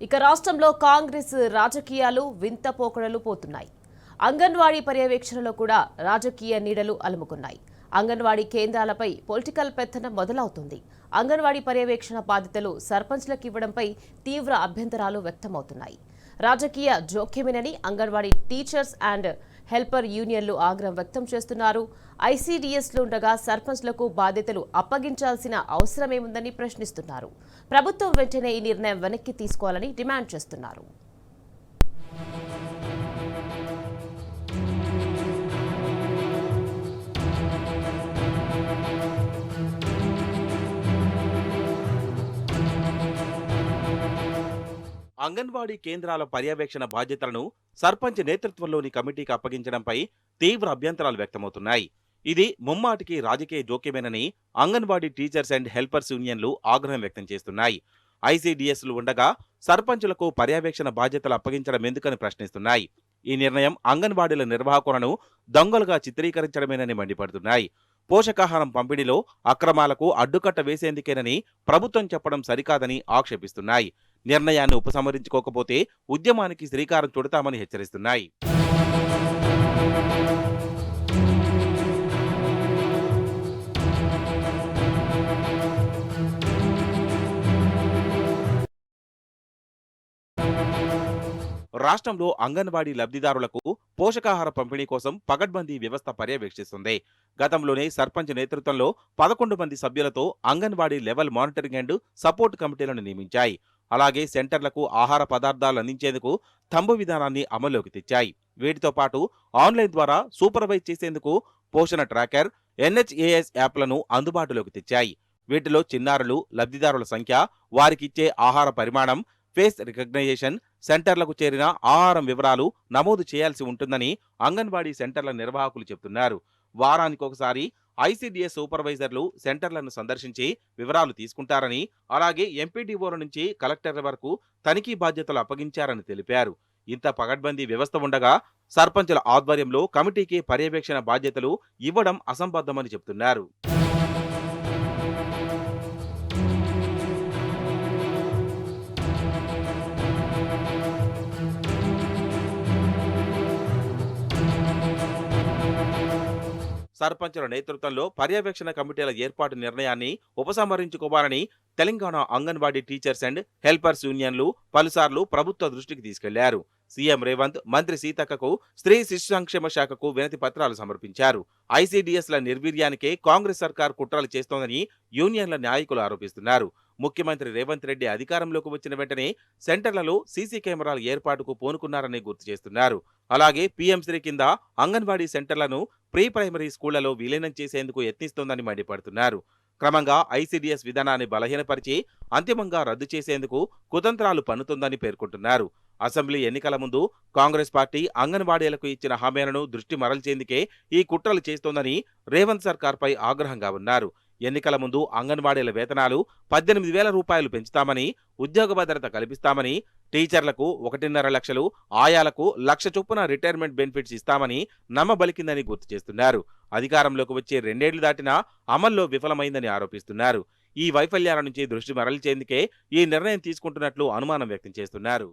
ఇక రాష్ట్రంలో కాంగ్రెస్ రాజకీయాలు వింత పోకడలు పోతున్నాయి. అంగన్వాడీ పర్యవేక్షణలో కూడా రాజకీయ నీడలు అలుముకున్నాయి. అంగన్వాడీ కేంద్రాలపై పొలిటికల్ పెత్తనం మొదలవుతుంది. అంగన్వాడీ పర్యవేక్షణ బాధ్యతలు సర్పంచ్లకు ఇవ్వడంపై తీవ్ర అభ్యంతరాలు వ్యక్తమవుతున్నాయి. రాజకీయ జోక్యమేనని అంగన్వాడీ టీచర్స్ అండ్ హెల్పర్ యూనియన్లు ఆగ్రహం వ్యక్తం చేస్తున్నారు. ఐసీడీఎస్లు ఉండగా సర్పంచ్లకు బాధ్యతలు అప్పగించాల్సిన అవసరమేముందని ప్రశ్నిస్తున్నారు. ప్రభుత్వం వెంటనే ఈ నిర్ణయం వెనక్కి తీసుకోవాలని డిమాండ్ చేస్తున్నారు. అంగన్వాడీ కేంద్రాల పర్యవేక్షణ బాధ్యతలను సర్పంచ్ నేతృత్వంలోని కమిటీకి అప్పగించడంపై తీవ్ర అభ్యంతరాలు వ్యక్తమవుతున్నాయి. ఇది ముమ్మాటికి రాజకీయ జోక్యమేనని అంగన్వాడీ టీచర్స్ అండ్ హెల్పర్స్ యూనియన్లు ఆగ్రహం వ్యక్తం చేస్తున్నాయి. ఐసీడీఎస్లు ఉండగా సర్పంచులకు పర్యవేక్షణ బాధ్యతలు అప్పగించడం ఎందుకని ప్రశ్నిస్తున్నాయి. ఈ నిర్ణయం అంగన్వాడీల నిర్వాహకులను దొంగలుగా చిత్రీకరించడమేనని మండిపడుతున్నాయి. పోషకాహారం పంపిణీలో అక్రమాలకు అడ్డుకట్ట వేసేందుకేనని ప్రభుత్వం చెప్పడం సరికాదని ఆక్షేపిస్తున్నాయి. నిర్ణయాన్ని ఉపసంహరించుకోకపోతే ఉద్యమానికి శ్రీకారం చుడతామని హెచ్చరిస్తున్నాయి. రాష్ట్రంలో అంగన్వాడీ లబ్ధిదారులకు పోషకాహార పంపిణీ కోసం పగడ్బందీ వ్యవస్థ పర్యవేక్షిస్తుంది. గతంలోనే సర్పంచ్ నేతృత్వంలో 11 మంది సభ్యులతో anganwadi level monitoring and support కమిటీలను నియమించాయి. అలాగే సెంటర్లకు ఆహార పదార్థాలు అందించేందుకు తంబు విధానాన్ని అమల్లోకి తెచ్చాయి. వీటితో పాటు ఆన్లైన్ ద్వారా సూపర్వైజ్ చేసేందుకు పోషణ ట్రాకర్, ఎన్హెచ్ఏఎస్ యాప్లను అందుబాటులోకి తెచ్చాయి. వీటిలో చిన్నారులు, లబ్ధిదారుల సంఖ్య, వారికిచ్చే ఆహార పరిమాణం, ఫేస్ రికగ్నైజేషన్, సెంటర్లకు చేరిన ఆహారం వివరాలు నమోదు చేయాల్సి ఉంటుందని అంగన్వాడీ సెంటర్ల నిర్వాహకులు చెబుతున్నారు. వారానికొకసారి ఐసీడీఎస్ సూపర్వైజర్లు సెంటర్లను సందర్శించి వివరాలు తీసుకుంటారని, అలాగే ఎంపీడీఓల నుంచి కలెక్టర్ల వరకు తనిఖీ బాధ్యతలు అప్పగించారని తెలిపారు. ఇంత పగడ్బందీ వ్యవస్థ ఉండగా సర్పంచుల ఆధ్వర్యంలో కమిటీకి పర్యవేక్షణ బాధ్యతలు ఇవ్వడం అసంబద్ధమని చెబుతున్నారు. సర్పంచుల నేతృత్వంలో పర్యవేక్షణ కమిటీల ఏర్పాటు నిర్ణయాన్ని ఉపసంహరించుకోవాలని Telangana Anganwadi teachers and helpers యూనియన్లు పలుసార్లు ప్రభుత్వ దృష్టికి తీసుకెళ్లారు. సీఎం రేవంత్, మంత్రి సీతక్కకు, స్త్రీ శిశు సంక్షేమ శాఖకు వినతి పత్రాలు సమర్పించారు. ఐసీడీఎస్ల నిర్వీర్యానికే కాంగ్రెస్ సర్కార్ కుట్రలు చేస్తోందని యూనియన్ల నాయకులు ఆరోపిస్తున్నారు. ముఖ్యమంత్రి రేవంత్ రెడ్డి అధికారంలోకి వచ్చిన వెంటనే సెంటర్లలో సీసీ కెమెరాల ఏర్పాటుకు పూనుకున్నారని గుర్తు చేస్తున్నారు. అలాగే పీఎంశ్రీ కింద అంగన్వాడీ సెంటర్లను ప్రీ ప్రైమరీ స్కూళ్లలో విలీనం చేసేందుకు యత్నిస్తోందని మండిపడుతున్నారు. క్రమంగా ఐసీడీఎస్ విధానాన్ని బలహీనపరిచి అంతిమంగా రద్దు చేసేందుకు కుతంత్రాలు పన్నుతోందని పేర్కొంటున్నారు. అసెంబ్లీ ఎన్నికల ముందు కాంగ్రెస్ పార్టీ అంగన్వాడీలకు ఇచ్చిన హామీలను దృష్టి మరల్చేందుకే ఈ కుట్రలు చేస్తోందని రేవంత్ సర్కార్పై ఆగ్రహంగా ఉన్నారు. ఎన్నికల ముందు అంగన్వాడీల వేతనాలు 18,000 రూపాయలు పెంచుతామని, ఉద్యోగ భద్రత కల్పిస్తామని, టీచర్లకు 1.5 లక్షలు, ఆయాలకు 1,00,000 చొప్పున రిటైర్మెంట్ బెనిఫిట్స్ ఇస్తామని నమ్మబలికిందని గుర్తు చేస్తున్నారు. అధికారంలోకి వచ్చే 2 ఏళ్లు దాటినా అమల్లో విఫలమైందని ఆరోపిస్తున్నారు. ఈ వైఫల్యాల నుంచి దృష్టి మరల్చేందుకే ఈ నిర్ణయం తీసుకుంటున్నట్లు అనుమానం వ్యక్తం చేస్తున్నారు.